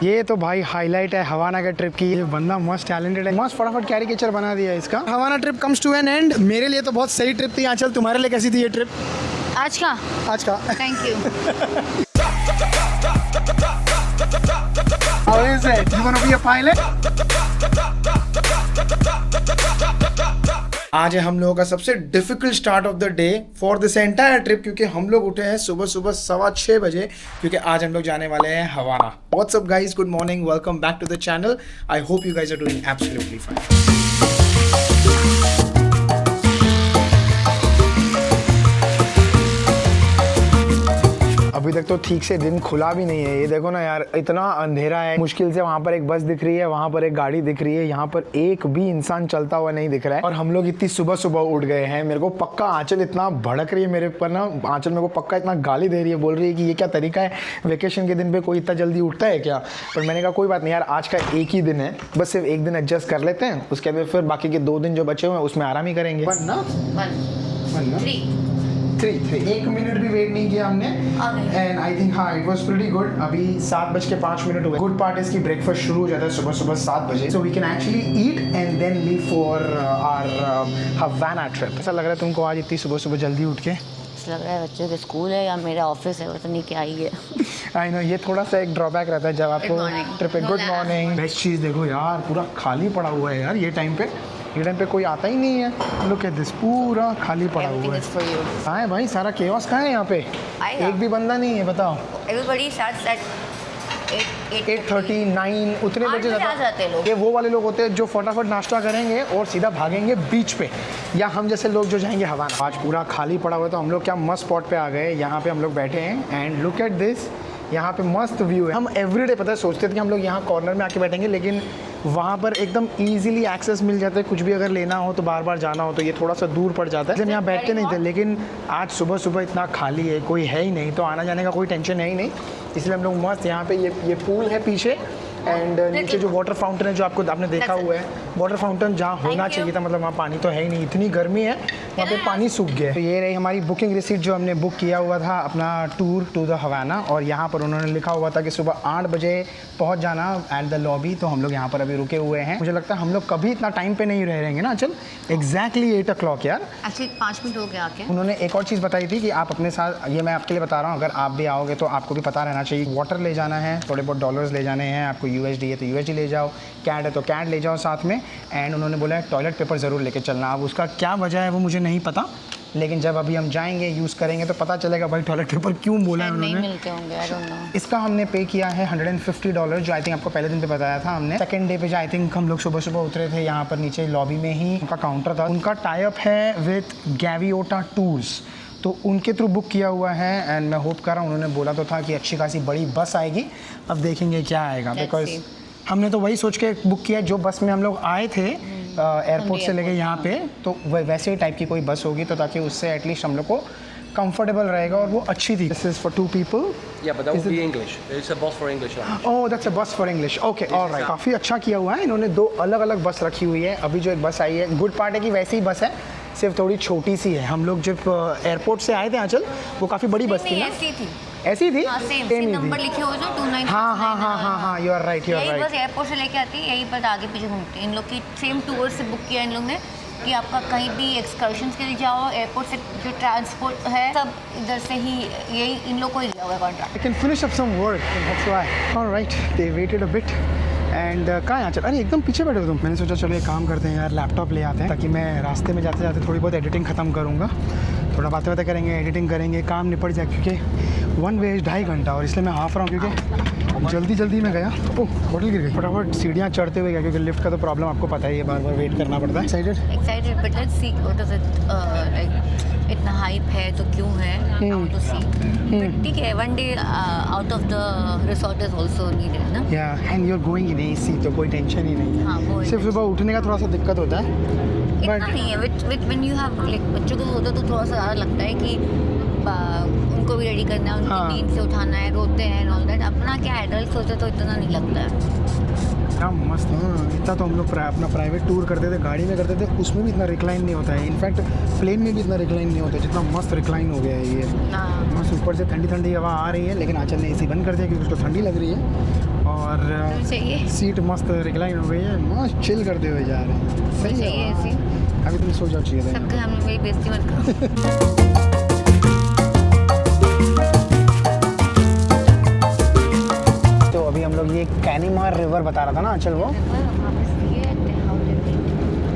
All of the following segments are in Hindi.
ये तो भाई हाईलाइट है हवाना के ट्रिप की। ये बंदा मस्त टैलेंटेड है, मस्त फटाफट कैरिकेचर बना दिया है इसका। Havana trip comes to an end. मेरे लिए तो बहुत सही ट्रिप थी आंचल, तुम्हारे लिए कैसी थी ये ट्रिप? आज का thank you. How is it? You wanna be a pilot? आज है हम लोगों का सबसे difficult start of the day for this entire trip, क्योंकि हम लोग उठे हैं सुबह सुबह 6:15 बजे, क्योंकि आज हम लोग जाने वाले हैं Havana. What's up guys, good morning, welcome back to the channel. I hope you guys are doing absolutely fine. अभी तक तो ठीक से दिन खुला भी नहीं है। ये देखो ना यार, इतना अंधेरा है, मुश्किल से वहाँ पर एक बस दिख रही है, वहाँ पर एक गाड़ी दिख रही है, यहाँ पर एक भी इंसान चलता हुआ नहीं दिख रहा है। और हम लोग इतनी सुबह सुबह उठ गए हैं। मेरे को पक्का आंचल इतना भड़क रही है मेरे पर ना, आंचल मेरे को पक्का इतना गाली दे रही है, बोल रही है कि ये क्या तरीका है, वेकेशन के दिन पे कोई इतना जल्दी उठता है क्या। पर मैंने कहा कोई बात नहीं यार, आज का एक ही दिन है, बस सिर्फ एक दिन एडजस्ट कर लेते हैं, उसके बाद फिर बाकी के 2 दिन जो बचे हुए हैं उसमें आराम ही करेंगे। 3 एक मिनट भी वेट नहीं किया हमने। एंड आई थिंक हाँ इट वाज प्रीटी गुड। अभी 7:05 हुए। गुड पार्ट इसकी ब्रेकफास्ट शुरू हो जाता है सुबह सुबह 7 बजे, so we can actually eat and then leave for our Havana trip. ऐसा लग रहा है तुमको आज इतनी सुबह सुबह जल्दी उठ के? लग रहा है बच्चों के स्कूल है या मेरा ऑफिस है, पता नहीं क्या ही है। आई नो, ये थोड़ा सा एक ड्रॉबैक रहता है जब आपको ट्रिप पे। Good morning. बेस्ट चीज़ देखो यार, पूरा खाली पड़ा हुआ है यार। ये टाइम पे कोई आता ही नहीं है। लुक एट दिस, पूरा खाली पड़ा हुआ है। कहाँ है भाई सारा केओस? कहाँ है यहाँ पे? एक भी बंदा नहीं है, बताओ। एवरीबॉडी स्टार्ट्स एट 8:39 उतने बजे जाते हैं लोग। ये वो वाले लोग होते हैं जो फटाफट नाश्ता करेंगे और सीधा भागेंगे बीच पे, या हम जैसे लोग जो जाएंगे हवाना। आज पूरा खाली पड़ा हुआ है, तो हम लोग क्या मस्त स्पॉट पे आ गए। यहाँ पे हम लोग बैठे हैं एंड लुक एट दिस, यहाँ पे मस्त व्यू है। हम एवरीडे पता है सोचते थे कि हम लोग यहाँ कॉर्नर में आके बैठेंगे, लेकिन वहाँ पर एकदम इजीली एक्सेस मिल जाता है। कुछ भी अगर लेना हो तो बार बार जाना हो तो ये थोड़ा सा दूर पड़ जाता है, इसलिए हम यहाँ बैठते नहीं थे। लेकिन आज सुबह सुबह इतना खाली है, कोई है ही नहीं, तो आना जाने का कोई टेंशन है ही नहीं। इसलिए हम लोग मस्त यहाँ पे, ये पूल है पीछे एंड नीचे जो वाटर फाउंटेन है जो आपने देखा हुआ है, वाटर फाउंटेन जहाँ होना चाहिए था, मतलब वहाँ पानी तो है ही नहीं, इतनी गर्मी है वहाँ पे पानी सूख गया है। तो ये रही हमारी बुकिंग रिसीट जो हमने बुक किया हुआ था अपना टूर टू द हवाना, और यहाँ पर उन्होंने लिखा हुआ था कि सुबह 8 बजे पहुँच जाना एट द लॉबी। तो हम लोग यहाँ पर अभी रुके हुए हैं। मुझे लगता है हम लोग कभी इतना टाइम पे नहीं रह रहेंगे ना। चल एग्जैक्टली 8 o'clock यार, एक्चुअली 5 मिनट हो गया आके। उन्होंने एक और चीज़ बताई थी कि आप अपने साथ, ये मैं आपके लिए बता रहा हूँ, अगर आप भी आओगे तो आपको भी पता रहना चाहिए, वाटर ले जाना है, थोड़े बहुत डॉलर्स ले जाने हैं, आपको USD है तो USD ले जाओ, कैड है तो कैड ले जाओ साथ में। एंड उन्होंने बोला है टॉयलेट पेपर ज़रूर लेके चलना। अब उसका क्या वजह है वो मुझे नहीं पता, लेकिन जब अभी हम जाएंगे यूज़ करेंगे तो पता चलेगा भाई टॉयलेट पेपर क्यों बोला है उन्होंने। नहीं मिलते होंगे, आई डोंट नो। इसका हमने पे किया है $150, जो आई थिंक आपको पहले दिन पे बताया था हमने। सेकंड डे पे जो आई थिंक हम लोग सुबह सुबह उतरे थे, यहाँ पर नीचे लॉबी में ही उनका काउंटर था। उनका टाई अप है विथ गैवियोटा टूर्स, तो उनके थ्रू बुक किया हुआ है। एंड मैं होप कर रहा हूँ, उन्होंने बोला तो था कि अच्छी खासी बड़ी बस आएगी, अब देखेंगे क्या आएगा। बिकॉज हमने तो वही सोच के बुक किया जो बस में हम लोग आए थे एयरपोर्ट से लेके यहाँ पे, तो वैसे ही टाइप की कोई बस होगी, तो ताकि उससे एटलीस्ट हम लोग को कंफर्टेबल रहेगा, और वो अच्छी थी। This is for 2 people. Yeah, but that would be English. It's a bus for English language. Oh, that's a bus for English. Okay, all right. काफ़ी अच्छा किया हुआ है इन्होंने, 2 अलग-अलग बस रखी हुई है। अभी जो एक बस आई है, गुड पार्ट है कि वैसी ही बस है, सिर्फ थोड़ी छोटी सी है। हम लोग जब एयरपोर्ट से आए थे आंचल, वो काफ़ी बड़ी बस थी ना? ऐसी थी, सेम नंबर लिखे हुए जो 29। हाँ, you are right, you are right. Bus airport से लेके आती है, यहीं पर आगे पीछे घूमती है। इन लोग की सेम टूर से बुक किया इन लोग ने कि आपका कहीं भी एक्सकर्शंस के लिए जाओ, एयरपोर्ट से जो ट्रांसपोर्ट है सब इधर से ही, यही इन लोग को ही दिया हुआ है contract. I can finish up some work, that's why. All right, they waited a bit. And कहाँ यहाँ चल, अरे एकदम पीछे बैठे हो तुम। मैंने सोचा चलो एक काम करते हैं यार, लैपटॉप ले आते हैं, ताकि मैं रास्ते में जाते जाते थोड़ी बहुत एडिटिंग ख़त्म करूँगा, थोड़ा बातें करेंगे, एडिटिंग करेंगे, काम निपट जाए, क्योंकि 1 वे 2.5 घंटा, और इसलिए मैं हाफ रहा हूँ क्योंकि जल्दी में गया। ओह, होटल गिर गई। फटाफट सीढ़ियाँ चढ़ते हुए गया, क्योंकि लिफ्ट का तो प्रॉब्लम आपको पता ही है, बार वेट करना पड़ता है। Excited but let's see what is it, like इतना हाइप है तो क्यों है, नाउ टू सी। बट ठीक है, 1 day out of the resort is also needed ना। या and you are going in AC, तो कोई टेंशन ही नहीं है। हाँ, वो सिर्फ सुबह उठने का थोड़ा सा दिक्कत होता है, इतना नहीं है। With when you have like बच्चों को होता तो थोड़ा सा ज़्यादा लगता है कि उनको उनको भी रेडी करना है, हाँ। उनकी नींद से उठाना है, रोते हैं ऑल दैट। अपना क्या एडल्ट सोचे तो इतना नहीं लगता है। क्या मस्त। हाँ, इतना तो हम लोग अपना प्राइवेट टूर करते थे, गाड़ी में करते थे, उसमें भी इतना रिक्लाइन नहीं होता है। इनफैक्ट प्लेन में भी इतना रिक्लाइन नहीं होता है जितना मस्त रिक्लाइन हो गया है ये। हाँ। मस्त ऊपर से ठंडी ठंडी हवा आ रही है, लेकिन आंचल ने एसी बंद कर दिया क्योंकि उसको ठंडी लग रही है। और चाहिए सीट मस्त रिक्लाइन हो गई है, मस्त चिल करते हुए जा रहे हैं। सही चाहिए है। ऐसी। अभी तुम सो जाओ चाहिए था। सबके हमने मेरी बेइज्जती मत करो। तो अभी हम लोग ये कैनीमार रिवर बता रहा था ना आंचल, वो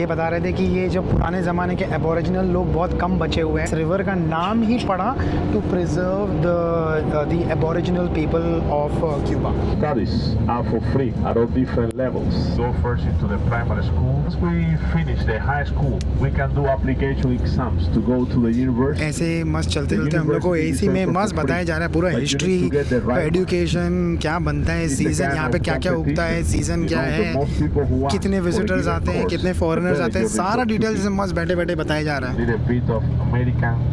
ये बता रहे थे कि ये जो पुराने ज़माने के एबोरिजिनल लोग बहुत कम बचे हुए हैं। इस रिवर का नाम ही पड़ा to preserve the aboriginal people of Cuba. Studies are for free at all different levels. Go first into the primary school. Once we finish the high school, we can do application exams to go to the university. ऐसे मस्त चलते चलते हम लोग को एसी में मस्त बताया जा रहा है पूरा हिस्ट्री, एजुकेशन, क्या बनता है सीज़न, यहाँ पे क्या क्या उगता है, सीज़न क्या है, कितने विजिटर्स आते हैं, कितने फॉरेनर्स आते हैं, सारा डिटेल्स मस्त बैठे बैठे बताया जा रहा है। Little bit of American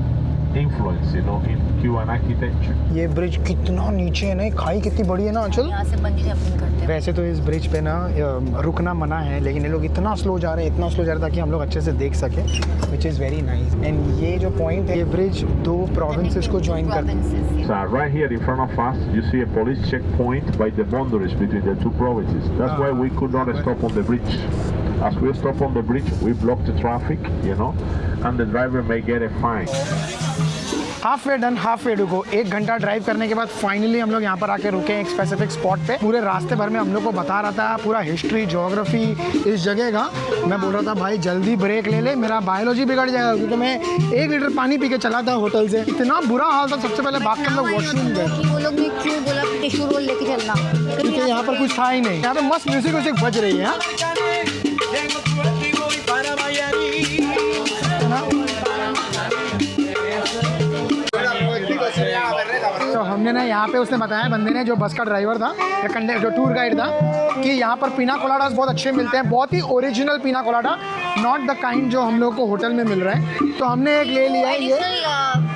influence, you know, in Cuban architecture. ये ब्रिज कितना नीचे है ना, खाई कितनी बड़ी है ना आंचल। यहाँ से बंजी जंपिंग करते हैं। वैसे तो इस ब्रिज पे ना रुकना मना है, लेकिन ये लोग इतना स्लो जा रहे हैं, इतना स्लो जा रहे हैं ताकि हम लोग अच्छे से देख सकें, which is very nice. And ये जो पॉइंट है, ये ब्रिज 2 प्रोविंसेस को ज्वाइन करता है। So right here in front of us, you see a police checkpoint by the boundaries between the two provinces. That's why we could not stop on the bridge. As we stop on the bridge, we block the traffic, you know, and the driver may get a fine. Half way done, half way to go. 1 घंटा ड्राइव करने के बाद फाइनली हम लोग यहाँ पर आके रुके एक स्पेसिफिक स्पॉट पे। पूरे रास्ते भर में हम लोग को बता रहा था पूरा हिस्ट्री, ज्योग्राफी इस जगह का। मैं बोल रहा था भाई जल्दी ब्रेक ले ले, मेरा बायोलॉजी बिगड़ जाएगा, क्योंकि मैं 1 लीटर पानी पी के चला था होटल से। इतना बुरा हाल था। सबसे पहले भाग के हम लोग वॉशरूम गए, वो लोग ने क्यों बोला टिश्यू रोल लेके चलना, क्योंकि यहाँ पर कुछ था ही नहीं। यहाँ पे मस्त म्यूजिक बज रही है। तो हमने ना यहाँ पे, उसने बताया बंदे ने, जो बस का ड्राइवर था या कंडक्टर, जो टूर गाइड था, कि यहाँ पर पीना कोलाडास बहुत अच्छे मिलते हैं, बहुत ही ओरिजिनल पीना कोलाडा, नॉट द काइंड जो हम लोग को होटल में मिल रहा है। तो हमने एक ले लिया है ये।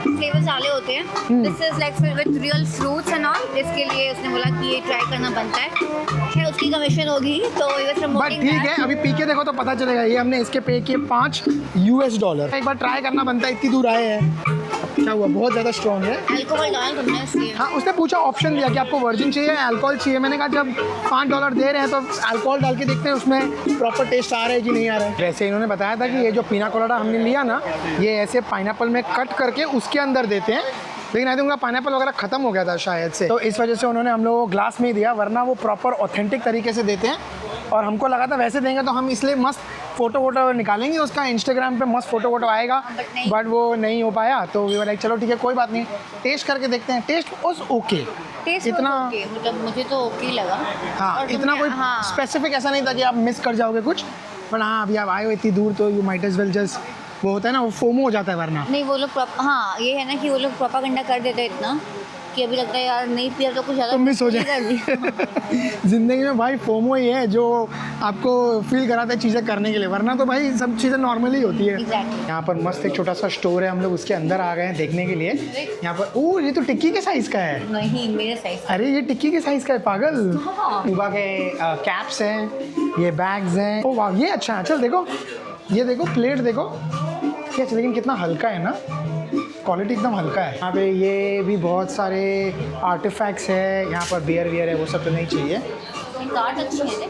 फ्लेवर्स डाले होते हैं। This is like with real fruits and all. इसके लिए उसने बोला कि ये ट्राई करना बनता है, फिर उसकी कमीशन होगी तो ये बट प्रमोटिंग ठीक है, अभी पी के देखो तो पता चलेगा। ये हमने इसके पे किए $5। एक बार ट्राई करना बनता है, इतनी दूर आए हैं। क्या हुआ, बहुत ज़्यादा स्ट्रॉन्ग है। अल्कोहल डाला तुमने इसलिए। हाँ, उसने पूछा, ऑप्शन दिया कि आपको वर्जिन चाहिए या अल्कोहल चाहिए। मैंने कहा जब $5 दे रहे हैं तो अल्कोहल डाल के देखते हैं उसमें प्रॉपर टेस्ट आ रहा है कि नहीं आ रहा है। वैसे इन्होंने बताया था कि ये जो पीना कोलाडा हमने लिया ना, ये ऐसे पाइनएप्पल में कट करके उसके अंदर देते हैं, लेकिन आई थिंक उनका पाइनएप्पल वगैरह खत्म हो गया था शायद से, तो इस वजह से उन्होंने हम लोगों को ग्लास में ही दिया, वरना वो प्रॉपर ऑथेंटिक तरीके से देते हैं। और हमको लगा था वैसे देंगे तो हम इसलिए मस्त फ़ोटो वोटो निकालेंगे, उसका इंस्टाग्राम पे मस्त फ़ोटो वोटो आएगा, बट वो नहीं हो पाया। तो वी वर लाइक चलो ठीक है, कोई बात नहीं, टेस्ट करके देखते हैं। टेस्ट वाज ओके, टेस्ट इतना ओके, मतलब मुझे तो ओके लगा। हाँ, और इतना कोई हाँ, स्पेसिफिक ऐसा नहीं था कि आप मिस कर जाओगे कुछ, बट हाँ अभी आप आए हो इतनी दूर तो you might as well just, वो होता है ना, वो फोमो हो जाता है वरना। नहीं वो लोग हाँ ये है ना कि वो लोग प्रोपागेंडा कर देते हैं इतना कि अभी लगता है यार नहीं पिया तो कुछ ज़्यादा तो मिस हो जाए। कर दिया। ज़िंदगी में भाई फोमो ही है जो आपको फील कराता है चीज़ें करने के लिए, वरना तो भाई सब चीज़ें नॉर्मली होती है। Exactly. यहाँ पर मस्त एक छोटा सा स्टोर है, हम लोग उसके अंदर आ गए हैं देखने के लिए। यहाँ पर ओह, ये तो टिक्की के साइज़ का है। नहीं मेरे साइज। अरे ये टिक्की के साइज़ का है, पागल। हाँ। क्यूबा के कैप्स हैं, ये बैग्स हैं। ओ वाह, ये अच्छा है। चल देखो, ये देखो प्लेट देखो, क्या, लेकिन कितना हल्का है ना, क्वालिटी एकदम हल्का है। यहाँ पे ये भी बहुत सारे आर्टिफैक्ट्स है, यहाँ पर बियर वियर है, वो सब तो नहीं चाहिए। कार्ड अच्छी है।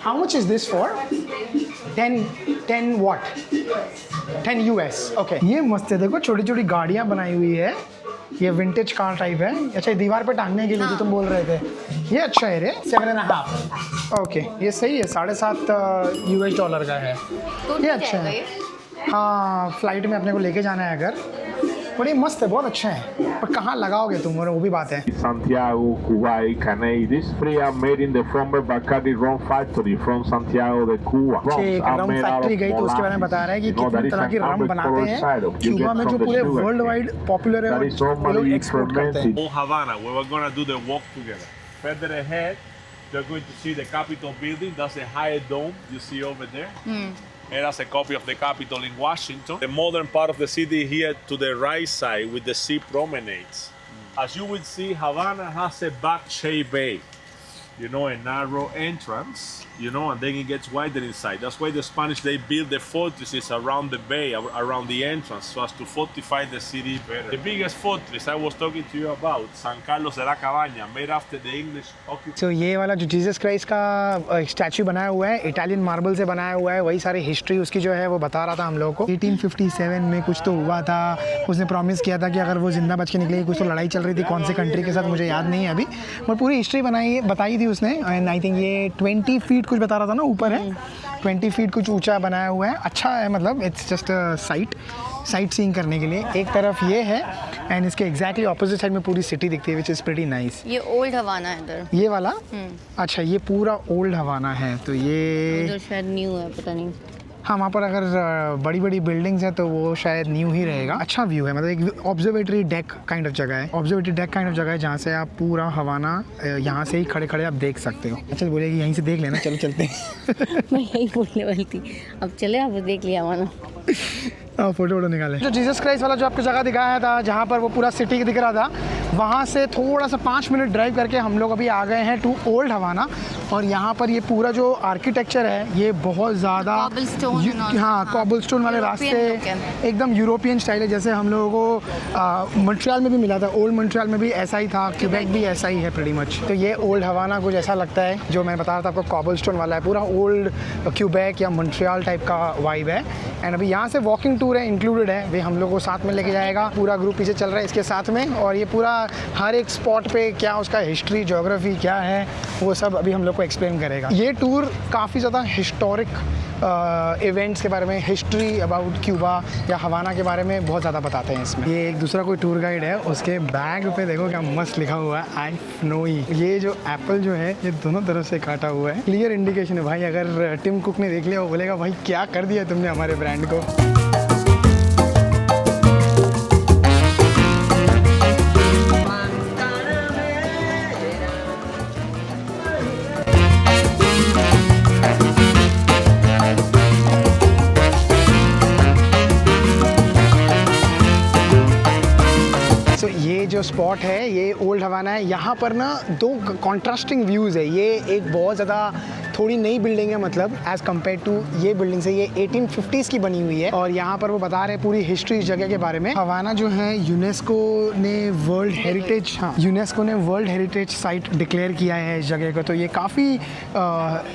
How much is this for? 10 what, 10 US। Okay, ये मस्त है, देखो छोटी छोटी गाड़ियाँ बनाई हुई है, ये विंटेज कार टाइप है। अच्छा, ये दीवार पे टांगने के लिए जो तुम बोल रहे थे, ये अच्छा है रे। 7.5। ओके, ये सही है, $7.5 US का है, ये अच्छा है। हाँ, फ्लाइट में अपने को लेके जाना है अगर, बड़ी मस्त है, बहुत अच्छा है, पर कहाँ लगाओगे तुम, और वो भी बात है। Santiago, Kuwait, Caney. These three are made in the former Bacardi rum factory from Santiago de Cuba. ठीक, रम फैक्ट्री गई तो उसके बारे में बता रहा है कि कितनी तरह की रम बनाते हैं क्यूबा में, जो पूरे वर्ल्ड वाइड पॉपुलर है और वो लोग एक्सपोर्ट करते हैं। On Havana, where we're gonna do the walk together. Further ahead, you're going to see the Capitol building. That's a high dome you see over there. made as a copy of the Capitol in Washington. The modern part of the city here to the right side with the sea promenades. As you will see, Havana has a back-shaped bay. You know, a narrow entrance, you know, and then it gets wider inside. That's why the Spanish, they built the fortresses around the bay, around the entrance, so as to fortify the city better. The biggest fortress I was talking to you about, San Carlos de la Cabaña, made after the English occupation. So ये वाला जो जीसस क्राइस्ट का स्टैचू बनाया हुआ है, इटालियन मार्बल से बनाया हुआ है, वही सारी हिस्ट्री उसकी जो है वो बता रहा था हम लोगों को। 1857 में कुछ तो हुआ था, उसने प्रॉमिस किया था कि अगर वो जिंदा बच के निकलेगी, कुछ तो लड़ाई चल रही थी कौन से कंट्री के साथ मुझे याद नहीं है अभी, पर पूरी हिस्ट्री बताई थी उसने। एंड आई थिंक ये 20 फीट कुछ बता रहा था ना, ऊपर है 20 फीट कुछ ऊंचा बनाया हुआ है। अच्छा है, मतलब इट्स जस्ट साइट सीइंग करने के लिए। एक तरफ ये है एंड इसके एग्जैक्टली ऑपोजिट साइड में पूरी सिटी दिखती है, विच इज़ प्रीटी नाइस। ये ओल्ड हवाना है इधर, ये वाला। अच्छा, ये पूरा ओल्ड हवाना है, तो ये उधर शायद न्यू है, पता नहीं। हाँ, वहाँ पर अगर बड़ी बड़ी बिल्डिंग्स हैं तो वो शायद न्यू ही रहेगा। अच्छा व्यू है, मतलब एक ऑब्जर्वेटरी डेक काइंड ऑफ जगह है, ऑब्जर्वेटरी डेक काइंड ऑफ जगह है जहाँ से आप पूरा हवाना यहाँ से ही खड़े खड़े आप देख सकते हो। अच्छा, बोलेगी यहीं से देख लेना, चलो चलते हैं। मैं यही बोलने वाली थी, अब चले आप देख लिया हवाना। फोटो निकाले। जो जीसस क्राइस्ट वाला जो आपको जगह दिखाया था, जहाँ पर वो पूरा सिटी दिख रहा था, वहाँ से थोड़ा सा 5 मिनट ड्राइव करके हम लोग अभी आ गए हैं टू ओल्ड हवाना। और यहाँ पर ये पूरा जो आर्किटेक्चर है ये बहुत ज़्यादा, हाँ, कॉबलस्टोन वाले रास्ते एकदम यूरोपियन स्टाइल है, जैसे हम लोगों को मॉन्ट्रियल में भी मिला था। ओल्ड मॉन्ट्रियल में भी ऐसा ही था, क्यूबेक भी ऐसा ही है प्रीटी मच। तो ये ओल्ड हवाना कुछ ऐसा लगता है, जो मैं बता रहा था आपको, कॉबलस्टोन वाला है, पूरा ओल्ड क्यूबेक या मॉन्ट्रियल टाइप का वाइब है। एंड अभी यहाँ से वॉकिंग टूर है, इंक्लूडेड है, वे हम लोग को साथ में लेके जाएगा। पूरा ग्रुप पीछे चल रहा है इसके साथ में, और ये पूरा हर एक स्पॉट पे क्या उसका हिस्ट्री, ज्योग्राफी क्या है, वो सब अभी हम लोग को एक्सप्लेन करेगा। ये टूर काफ़ी ज़्यादा हिस्टोरिक इवेंट्स के बारे में, हिस्ट्री अबाउट क्यूबा या हवाना के बारे में बहुत ज़्यादा बताते हैं इसमें। ये एक दूसरा कोई टूर गाइड है, उसके बैग पे देखो क्या मस्त लिखा हुआ है, आई नोई। ये जो एप्पल जो है ये दोनों तरफ से काटा हुआ है, क्लियर इंडिकेशन है भाई। अगर टिम कुक ने देख लिया वो बोलेगा भाई क्या कर दिया तुमने हमारे ब्रांड को। जो स्पॉट है ये ओल्ड हवाना है। यहाँ पर ना 2 कॉन्ट्रास्टिंग व्यूज़ है। ये एक बहुत ज़्यादा थोड़ी नई बिल्डिंग है, मतलब एज़ कम्पेयर टू ये बिल्डिंग से, ये 1850s की बनी हुई है। और यहाँ पर वो बता रहे हैं पूरी हिस्ट्री इस जगह के बारे में। हवाना जो है यूनेस्को ने वर्ल्ड हेरिटेज, हाँ, यूनेस्को ने वर्ल्ड हेरिटेज साइट डिक्लेयर किया है इस जगह को। तो ये काफ़ी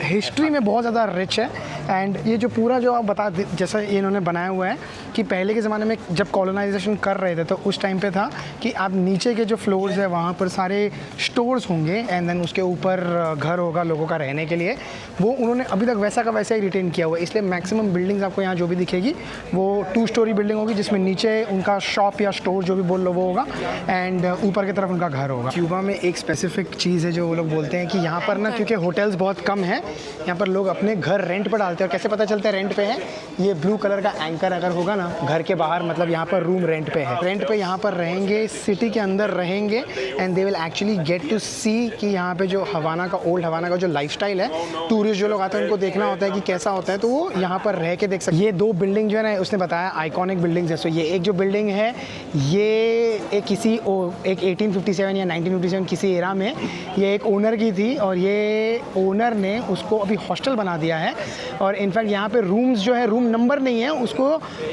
हिस्ट्री में बहुत ज़्यादा रिच है। एंड ये जो पूरा जो आप बता, जैसा इन्होंने बनाया हुआ है कि पहले के ज़माने में जब कॉलोनाइजेशन कर रहे थे तो उस टाइम पे था कि आप नीचे के जो फ्लोर्स है वहाँ पर सारे स्टोर्स होंगे एंड देन उसके ऊपर घर होगा लोगों का रहने के लिए। वो उन्होंने अभी तक वैसा का वैसा ही रिटेन किया हुआ है। इसलिए मैक्सिमम बिल्डिंग्स आपको यहाँ जो भी दिखेगी वो 2 स्टोरी बिल्डिंग होगी, जिसमें नीचे उनका शॉप या स्टोर जो भी बोल लो वो होगा एंड ऊपर की तरफ उनका घर होगा। क्यूबा में एक स्पेसिफिक चीज़ है जो वो लोग बोलते हैं कि यहाँ पर ना, क्योंकि होटल्स बहुत कम हैं, यहाँ पर लोग अपने घर रेंट पर डालते हैं। और कैसे पता चलता है रेंट पे है? ये ब्लू कलर का एंकर अगर होगा ना घर के बाहर, मतलब यहाँ पर रूम रेंट पे है। रेंट पे यहाँ पर रहेंगे, सिटी के अंदर रहेंगे and they will actually get to see कि यहाँ पे जो हवाना का, ओल्ड हवाना का जो लाइफस्टाइल है, टूरिस्ट जो लोग आते हैं उनको देखना होता है कि कैसा होता है, तो वो यहाँ पर रह के देख सकते। ये 2 बिल्डिंग जो है ना, उसने बताया आइकॉनिक बिल्डिंग्स है। सो ये एक जो बिल्डिंग है ये एक 1857 या 1957 किसी एरा में ये एक ओनर की थी और ये ओनर ने उसको अभी हॉस्टल बना दिया है। और इनफैक्ट यहाँ पे रूम्स जो है, रूम नंबर नहीं है, उसको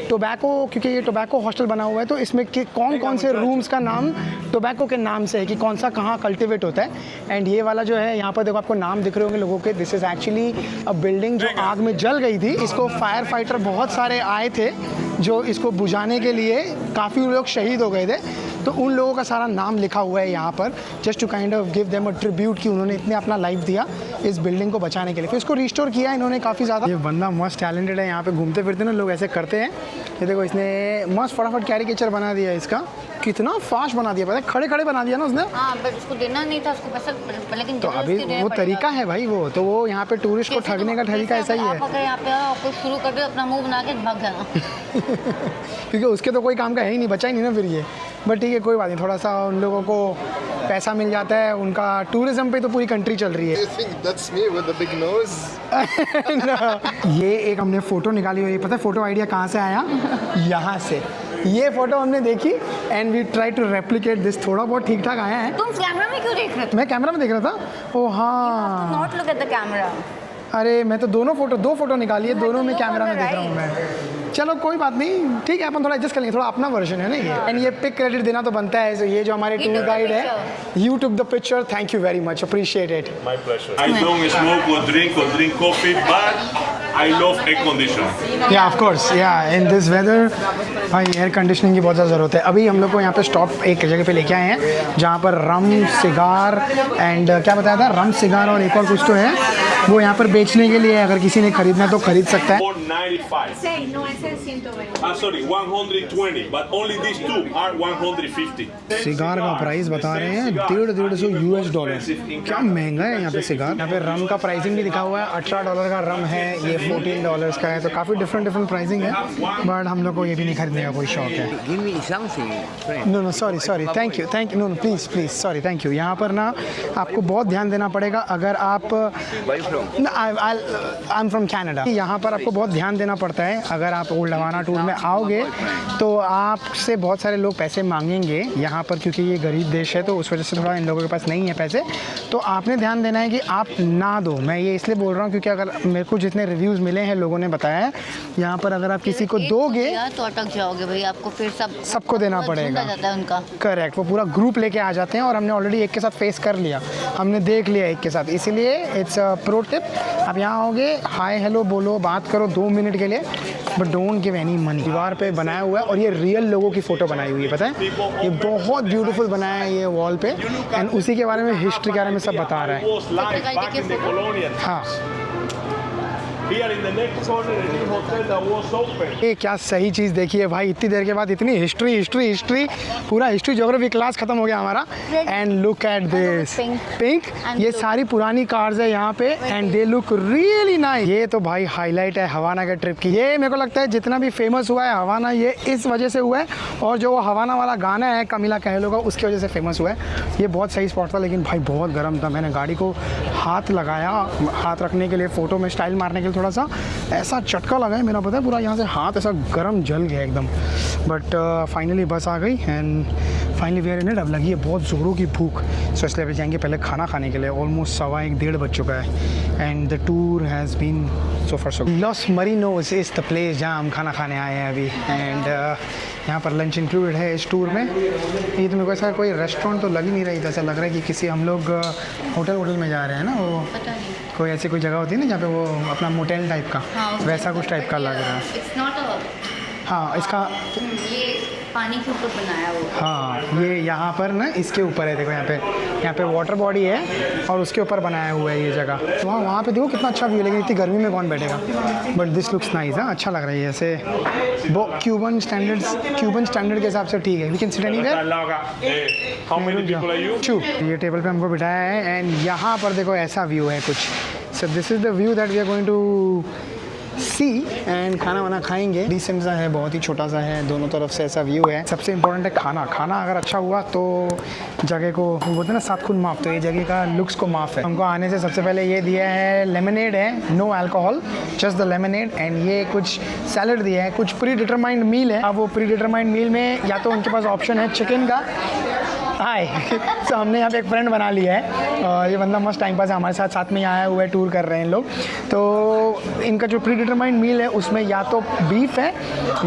टोबैको, क्योंकि ये टोबैको हॉस्टल बना हुआ है तो इसमें कौन कौन से रूम्स का नाम टोबैको के नाम से है कि कौन सा कहाँ कल्टिवेट होता है। एंड ये वाला जो है यहाँ पर देखो आपको नाम दिख रहे होंगे लोगों के, this is actually a building जो आग में जल गई थी। इसको फायर फाइटर बहुत सारे आए थे जो इसको बुझाने के लिए, काफ़ी लोग शहीद हो गए थे, तो उन लोगों का सारा नाम लिखा हुआ है यहाँ पर, just to kind of give them a tribute कि उन्होंने इतने अपना लाइफ दिया इस बिल्डिंग को बचाने के लिए। फिर इसको रिस्टोर किया इन्होंने काफ़ी ज़्यादा। ये बंदा मस्त टैलेंटेड है, यहाँ पे घूमते फिरते ना लोग ऐसे करते हैं। ये देखो इसने मस्त फटाफट कैरिकेचर बना दिया इसका, कितना फास्ट बना दिया, पता है, खड़े खड़े बना दिया ना उसने। हाँ, बट उसको देना नहीं था उसको पैसा, लेकिन तो अभी वो तरीका है भाई, वो तो वो यहाँ पे टूरिस्ट को ठगने का तरीका ऐसा ही है। आप अगर यहाँ पे आपको शुरू कर दो अपना मुंह बना के भाग जाना। क्योंकि उसके तो कोई काम का है ही नहीं, बचा ही नहीं ना फिर ये। बट ठीक है कोई बात नहीं, थोड़ा सा उन लोगों को पैसा मिल जाता है, उनका टूरिज्म पे तो पूरी कंट्री चल रही है। You think that's me with the big nose? ये एक हमने फ़ोटो निकाली हुई है, पता है फ़ोटो आइडिया कहाँ से आया? यहाँ से। ये फ़ोटो हमने देखी and we try to replicate this, थोड़ा बहुत ठीक ठाक आया है। तुम कैमरा में क्यों देख रहे थे? मैं कैमरा में देख रहा था। ओ हाँ, not look at the camera. अरे मैं तो दो फ़ोटो निकाली है, दोनों में कैमरा में देख रहा हूँ मैं। चलो कोई बात नहीं, ठीक है अपन थोड़ा एडजस्ट कर लेंगे, थोड़ा अपना वर्जन है ना ये। एंड ये पिक क्रेडिट देना तो बनता है, so ये जो हमारे टूर गाइड है, you took the picture, thank you very much, appreciate it. My pleasure. I don't smoke or drink coffee, but I love air conditioning. या ऑफ कोर्स, या इन दिस वेदर भाई एयर कंडीशनिंग की बहुत ज़्यादा ज़रूरत है। अभी हम लोग को यहाँ पे स्टॉप एक जगह पे लेके आए हैं जहाँ पर रम, सिगार एंड क्या बताया था, रम, सिगार और एक और कुछ तो है, वो यहाँ पर बेचने के लिए, अगर किसी ने खरीदना है तो खरीद सकता है। 495. Sorry, 120, but only these two are 150. Cigar का प्राइस बता रहे हैं $150 US। क्या महंगा है यहाँ पे सिगार। यहाँ पे रम का प्राइसिंग भी लिखा हुआ है, $18 का रम है, ये $14 का है, तो काफ़ी डिफरेंट प्राइसिंग है। बट हम लोग को ये भी नहीं खरीदने का कोई शौक है। Give me something, friend. No sorry, thank you, no please sorry, thank you. यहाँ पर ना आपको बहुत ध्यान देना पड़ेगा, अगर आप Where you from? I am from Canada. यहाँ पर आपको बहुत ध्यान देना पड़ता है, अगर आप ओल्ड हवाना टूर में आओगे तो आपसे बहुत सारे लोग पैसे मांगेंगे यहाँ पर, क्योंकि ये गरीब देश है तो उस वजह से थोड़ा इन लोगों के पास नहीं है पैसे, तो आपने ध्यान देना है कि आप ना दो। मैं ये इसलिए बोल रहा हूँ क्योंकि अगर मेरे को जितने रिव्यूज़ मिले हैं, लोगों ने बताया है यहाँ पर अगर आप किसी को दोगे तो अटक जाओगे भाई, आपको फिर सबको देना पड़ेगा। जाता है उनका। करेक्ट, वो पूरा ग्रुप लेके आ जाते हैं और हमने ऑलरेडी एक के साथ फेस कर लिया, हमने देख लिया एक के साथ, इसीलिए इट्स प्रो टिप। आप यहाँ आओगे, हाय हेलो बोलो, बात करो 2 मिनट के लिए, but don't give any money. दीवार पे बनाया हुआ है और ये रियल लोगों की फ़ोटो बनाई हुई है, पता है, ये बहुत ब्यूटीफुल बनाया है ये वॉल पे, एंड उसी के बारे में, हिस्ट्री के बारे में सब बता रहा है। Was live back in the colonial. हाँ, Here in the next corner, a new hotel that was open. ये क्या सही चीज़ देखी है भाई, इतनी देर के बाद इतनी हिस्ट्री, पूरा हिस्ट्री ज्योग्राफी क्लास खत्म हो गया हमारा। And look at this pink, ये सारी पुरानी कार्स है यहाँ पे and they look really nice. ये तो भाई हाईलाइट है हवाना के ट्रिप की। ये मेरे को लगता है जितना भी फेमस हुआ है हवाना, ये इस वजह से हुआ है, और जो वो हवाना वाला गाना है कमिला कहलो का, उसकी वजह से फेमस हुआ है। ये बहुत सही स्पॉट था, लेकिन भाई बहुत गर्म था। मैंने गाड़ी को हाथ लगाया, हाथ रखने के लिए, फ़ोटो में स्टाइल मारने के लिए, थोड़ा सा ऐसा चटका लगा है मेरा, पता है, पूरा यहाँ से हाथ ऐसा गर्म जल गया एकदम। बट फाइनली बस आ गई and finally we are in it. अब लगी है बहुत ज़ोरों की भूख, सो इसलिए अभी जाएंगे पहले खाना खाने के लिए। ऑलमोस्ट 1:15 बज चुका है and the tour has been so far so. Los Marinos is the place जहाँ हम खाना खाने आए हैं अभी, एंड यहाँ पर लंच इंक्लूडेड है इस टूर में। ये तो मेरे को ऐसा कोई रेस्टोरेंट तो लग ही नहीं रही था, ऐसा लग रहा है कि किसी हम लोग होटल में जा रहे हैं ना, वो पता नहीं, कोई ऐसी कोई जगह होती है ना जहाँ पे वो अपना मोटेल टाइप का, वैसा कुछ टाइप का लग रहा है। इट्स नॉट अ, हाँ इसका, ये पानी के ऊपर बनाया हुआ। हाँ ये यहाँ पर ना इसके ऊपर है, देखो यहाँ पे वाटर बॉडी है और उसके ऊपर बनाया हुआ है ये जगह। वहाँ पे देखो कितना अच्छा व्यू है, लेकिन इतनी गर्मी में कौन बैठेगा, बट दिस लुक्स नाइस। हाँ अच्छा लग रहा है ऐसे, वो क्यूबन स्टैंडर्ड के हिसाब से ठीक है। We can sit anywhere. How many people are you? ये टेबल पे हमको बिठाया है एंड यहाँ पर देखो ऐसा व्यू है कुछ। So this is the view that we are going to see and खाना वाना खाएंगे। डिसेंट सा है, बहुत ही छोटा सा है, दोनों तरफ से ऐसा व्यू है। सबसे इम्पोर्टेंट है खाना अगर अच्छा हुआ तो जगह को, वो बोलते हैं ना 7 खून माफ़, तो ये जगह का लुक्स को माफ़ है। हमको आने से सबसे पहले ये दिया है लेमनेड है, no alcohol, just the lemonade, and ये कुछ सैलड दिया है, कुछ प्री डिटरमाइंड मील है। अब वो प्री डिटरमाइंड मील में या तो उनके पास ऑप्शन है चिकन का, हाय तो हमने यहाँ पे एक फ्रेंड बना लिया है और ये बंदा मस्त टाइम पास है हमारे साथ में ही आया हुआ है, टूर कर रहे हैं लोग। तो इनका जो प्री डिटरमाइंड मील है उसमें या तो बीफ है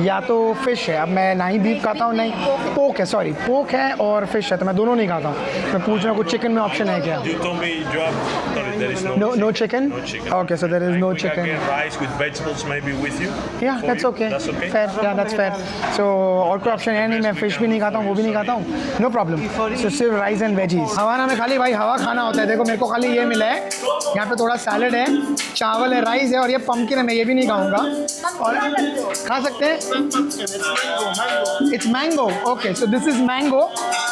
या तो फिश है। अब मैं ना ही बीफ खाता हूँ, नहीं पोक है, सॉरी पोक है और फिश है, तो मैं दोनों नहीं खाता हूँ। मैं पूछ रहा हूँ कुछ चिकन में ऑप्शन है क्या? You told me you have, sorry, there is No chicken? No chicken. Okay, so there is no We can chicken. get rice with vegetables maybe with you. Yeah, For that's you. okay. That's okay. Fair, yeah, that's fair. So और कोई ऑप्शन है नहीं, मैं फिश भी नहीं खाता हूँ, वो भी नहीं खाता हूँ, नो प्रॉब्लम। सो सिर्फ राइस एंड वेजीज। हवाना में खाली भाई हवा खाना होता है। देखो मेरे को खाली ये मिला है, यहाँ पे थोड़ा सैलड है, चावल है, राइस है और ये पम्पकिन है, मैं ये भी नहीं खाऊंगा। और खा सकते हैं, it's mango. Okay, so this is mango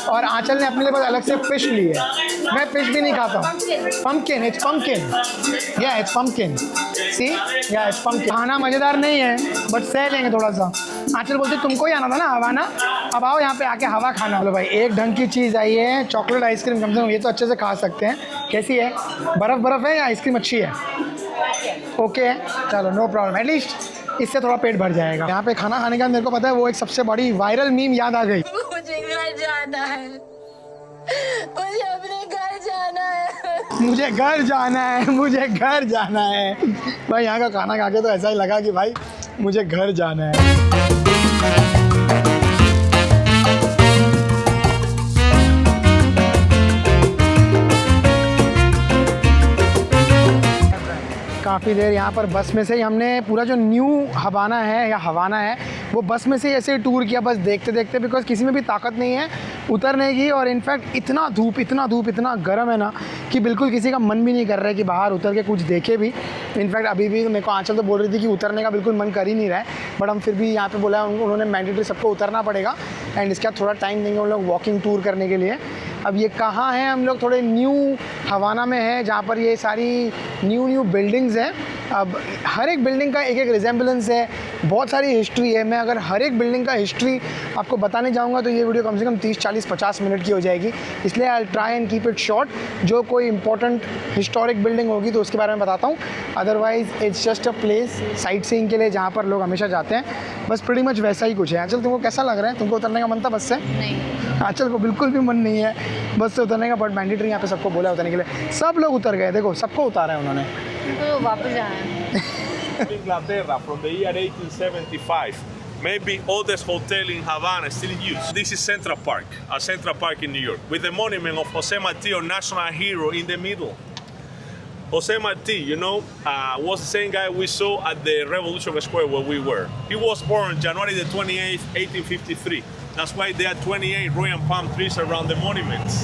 और आंचल ने अपने लिए बस अलग से फिश ली है। मैं फिश भी नहीं खाता हूँ। पम्पकिन, इट्स पम्पकिन, या इट्स पम्पकिन, सी या इट्स पम्पकिन। खाना मज़ेदार नहीं है बट सह लेंगे थोड़ा सा। आंचल बोलते तुमको ही आना था ना हवाना, अब आओ यहाँ पे आके हवा खाना। बोलो भाई एक ढंग की चीज़ आई है, चॉकलेट आइसक्रीम, कम से कम ये तो अच्छे से खा सकते हैं। कैसी है, बर्फ़ है या आइसक्रीम अच्छी है? ओके है, चलो नो प्रॉब्लम, एटलीस्ट इससे थोड़ा पेट भर जाएगा। यहाँ पे खाना खाने का मेरे को पता है वो एक सबसे बड़ी वायरल मीम याद आ गई। मुझे घर जाना है, मुझे अपने घर जाना है, मुझे घर जाना है, मुझे घर जाना है। भाई यहाँ का खाना खा के तो ऐसा ही लगा कि भाई मुझे घर जाना है। काफ़ी देर यहाँ पर बस में से ही हमने पूरा जो न्यू हवाना है या हवाना है वो बस में से ही ऐसे टूर किया, बस देखते देखते, बिकॉज़ किसी में भी ताकत नहीं है उतरने की। और इनफैक्ट इतना धूप इतना गर्म है ना कि बिल्कुल किसी का मन भी नहीं कर रहा है कि बाहर उतर के कुछ देखे भी। इनफैक्ट अभी भी मेरे को आंचल तो बोल रही थी कि उतरने का बिल्कुल मन कर ही नहीं रहा है, बट हम फिर भी यहाँ पे बोला है उन्होंने मैंडेटरी सबको उतरना पड़ेगा एंड इसका थोड़ा टाइम देंगे उन लोग वॉकिंग टूर करने के लिए। अब ये कहाँ है, हम लोग थोड़े न्यू हवाना में है जहाँ पर ये सारी न्यू बिल्डिंग्स हैं। अब हर एक बिल्डिंग का एक एक रिजेंबलेंस है, बहुत सारी हिस्ट्री है। मैं अगर हर एक बिल्डिंग का हिस्ट्री आपको बताने जाऊँगा तो ये वीडियो कम से कम 30, 40, 50 मिनट की हो जाएगी, इसलिए I try and keep it short. जो कोई इंपॉर्टेंट हिस्टोरिक बिल्डिंग होगी तो उसके बारे में बताता हूँ, otherwise it's just a place sight seeing के लिए जहाँ पर लोग हमेशा जाते हैं। बस प्रीटी मच वैसा ही कुछ है। आंचल तुमको कैसा लग रहा है? तुमको उतरने का मन था बस से? नहीं, आंचल को बिल्कुल भी मन नहीं है बस से उतरने का, बट मैंडेटरी यहाँ पे सबको बोला उतरने के लिए। सब लोग उतर गए, देखो सबको उतारा है उन्होंने। तो वापस जाना है। Inglaterra from the year 1875. Maybe oldest hotel in Havana still in use. This is Central Park, Central Park in New York, with the monument of Jose Marti, our national hero, in the middle. Jose Marti, you know, was the same guy we saw at the Revolution Square where we were. He was born January the 28th, 1853. That's why there are 28 royal palm trees around the monuments,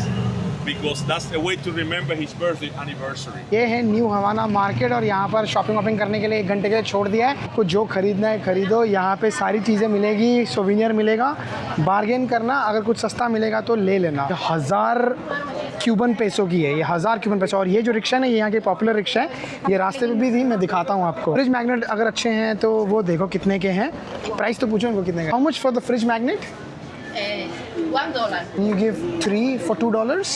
because that's a way to remember his birthday anniversary. ये है न्यू हवाना मार्केट और यहाँ पर शॉपिंग वॉपिंग करने के लिए 1 घंटे के लिए छोड़ दिया है। कुछ जो खरीदना है खरीदो, यहाँ पे सारी चीज़ें मिलेगी, सोविनियर मिलेगा, बार्गेन करना, अगर कुछ सस्ता मिलेगा तो ले लेना। 1000 क्यूबन पैसों की है ये, 1000 क्यूबन पैसों। और ये जो रिक्शा है ना, ये यहाँ की पॉपुलर रिक्शा है, ये रास्ते पे भी थी, मैं दिखाता हूँ आपको। फ्रिज मैग्नेट अगर अच्छे हैं तो वो देखो कितने के हैं, प्राइस तो पूछो इनको कितने का। How much for the fridge magnet? $1. You give 3 for $2?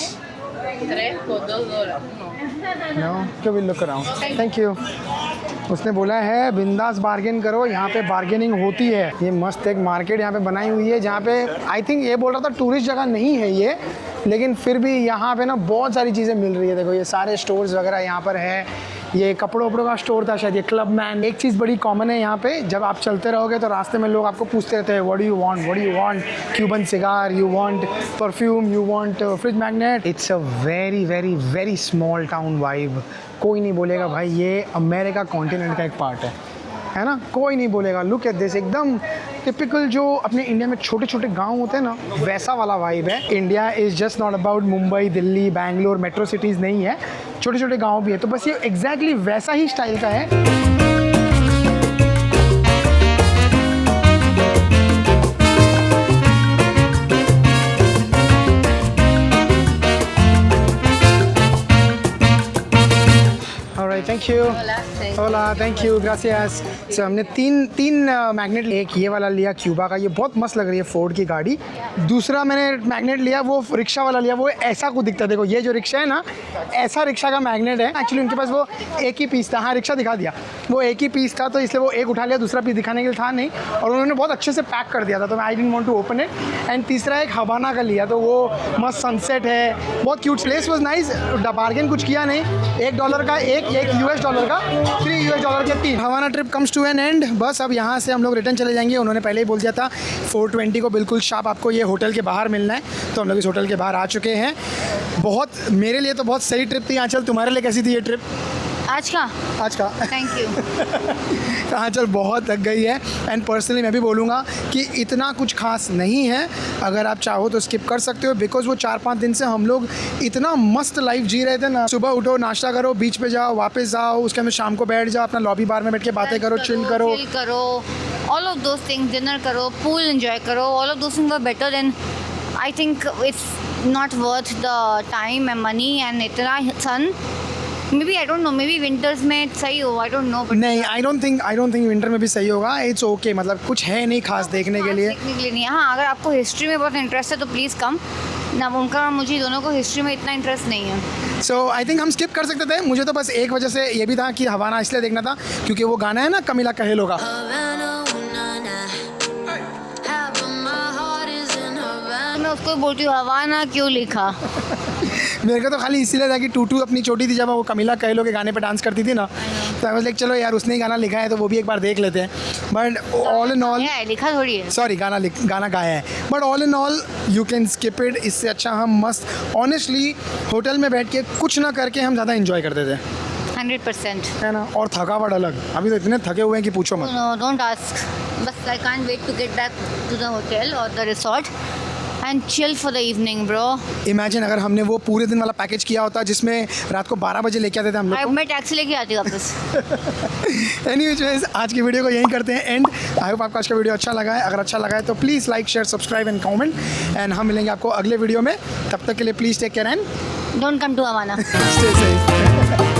3 por $2. No, okay, we'll look around. Thank you. उसने बोला है बिंदास बार्गेन करो, यहाँ पे बार्गेनिंग होती है। ये मस्त एक मार्केट यहाँ पे बनाई हुई है जहाँ पे आई थिंक ये बोल रहा था टूरिस्ट जगह नहीं है ये, लेकिन फिर भी यहाँ पे ना बहुत सारी चीज़ें मिल रही है। देखो ये सारे स्टोर्स वगैरह यहाँ पर है। ये कपड़ों वपड़ों का स्टोर था शायद, ये क्लब मैन। एक चीज़ बड़ी कॉमन है यहाँ पे, जब आप चलते रहोगे तो रास्ते में लोग आपको पूछते रहते हैं what do you want, what do you want, Cuban cigar, you want perfume, you want fridge magnet. It's a very very very small town vibe. कोई नहीं बोलेगा भाई ये अमेरिका कॉन्टिनेंट का एक पार्ट है ना, कोई नहीं बोलेगा। लुक एट दिस, एकदम टिपिकल जो अपने इंडिया में छोटे छोटे गांव होते हैं ना, वैसा वाला वाइब है। India is just not about Mumbai, Delhi, Bangalore, metro cities नहीं है, छोटे छोटे गांव भी है। तो बस ये एग्जैक्टली वैसा ही स्टाइल का है। थैंक यू, होला, थैंक यू, ग्रासियस। सो हमने तीन मैग्नेट, एक ये वाला लिया क्यूबा का, ये बहुत मस्त लग रही है, फोर्ड की गाड़ी। दूसरा मैंने मैग्नेट लिया वो रिक्शा वाला लिया, वो ऐसा कुछ दिखता है। देखो ये जो रिक्शा है ना, ऐसा रिक्शा का मैग्नेट है। एक्चुअली उनके पास वो एक ही पीस था, हाँ रिक्शा दिखा दिया, वो एक ही पीस था तो इसलिए वो एक उठा लिया, दूसरा पीस दिखाने के लिए था नहीं, और उन्होंने बहुत अच्छे से पैक कर दिया था तो मैं I didn't want to open it. And तीसरा एक हवाना का लिया, तो वो मस्त सनसेट है, बहुत cute, place was nice. Bargain कुछ किया नहीं, $1 का एक $1 का, $3 के 3। Havana trip comes to an end. बस अब यहाँ से हम लोग रिटर्न चले जाएंगे। उन्होंने पहले ही बोल दिया था 4:20 को बिल्कुल शार्प आपको ये होटल के बाहर मिलना है, तो हम लोग इस होटल के बाहर आ चुके हैं। बहुत, मेरे लिए तो बहुत सही ट्रिप थी। आंचल तुम्हारे लिए कैसी थी ये ट्रिप? आज का थैंक यू। आंचल बहुत थक गई है एंड पर्सनली मैं भी बोलूँगा कि इतना कुछ खास नहीं है, अगर आप चाहो तो स्किप कर सकते हो, बिकॉज वो 4-5 दिन से हम लोग इतना मस्त लाइफ जी रहे थे ना। सुबह उठो, नाश्ता करो, बीच पे जाओ, वापस जाओ, उसके अंदर शाम को बैठ जाओ, अपना लॉबी बार में बैठ के बातें करो, चिल करो, all of those things, dinner करो, पूल एंजॉय करो, all of those things were better than I think it's not worth the time and money and इतना sun. Maybe I don't know, maybe winters में सही हो, आई डोंट नो. नहीं, आई डोंट थिंक विंटर में भी सही होगा. इट्स ओके, मतलब कुछ है नहीं खास देखने के लिए. देखने के लिए नहीं. हाँ, अगर आपको हिस्ट्री में बहुत इंटरेस्ट है तो प्लीज़ कम. ना उनका मुझे दोनों को हिस्ट्री में इतना इंटरेस्ट नहीं है. सो आई थिंक हम स्किप कर सकते थे. मुझे तो बस एक वजह से ये भी था कि हवाना इसलिए देखना था क्योंकि वो गाना है ना कमिला कहेलो का. मैं उसको बोलती हूँ हवाना क्यों लिखा. मेरे को तो खाली इसीलिए था कि टूटू अपनी छोटी थी जब वो कमिला कहेलो के गाने पे डांस करती थी ना, तो आई वाज लाइक चलो यार उसने ही गाना लिखा है तो वो भी एक बार देख लेते हैं. बट ऑल इन ऑल, लिखा थोड़ी है. सॉरी, गाना गाया है. But all in all you can skip it. इससे अच्छा हम मस्त ऑनेस्टली होटल में बैठ के कुछ ना करके हम ज़्यादा इन्जॉय करते थे. 100%. है ना. और थकावट अलग. अभी तो इतने थके हुए हैं कि पूछो मत. No, don't ask. बस I can't wait to get back to the hotel or the resort and chill for the evening, bro. Imagine अगर हमने वो पूरे दिन वाला पैकेज किया होता जिसमें रात को 12 बजे लेके आते थे हम लोग. मैं टैक्सी लेके आती हूँ वापस. एनीवेज, आज की वीडियो को यहीं करते हैं एंड. आई होप आपको आज का वीडियो अच्छा लगा है. अगर अच्छा लगा है तो please like, share, subscribe and comment. And हम मिलेंगे आपको अगले वीडियो में. तब तक के लिए please take care and Don't come to Havana. Stay safe.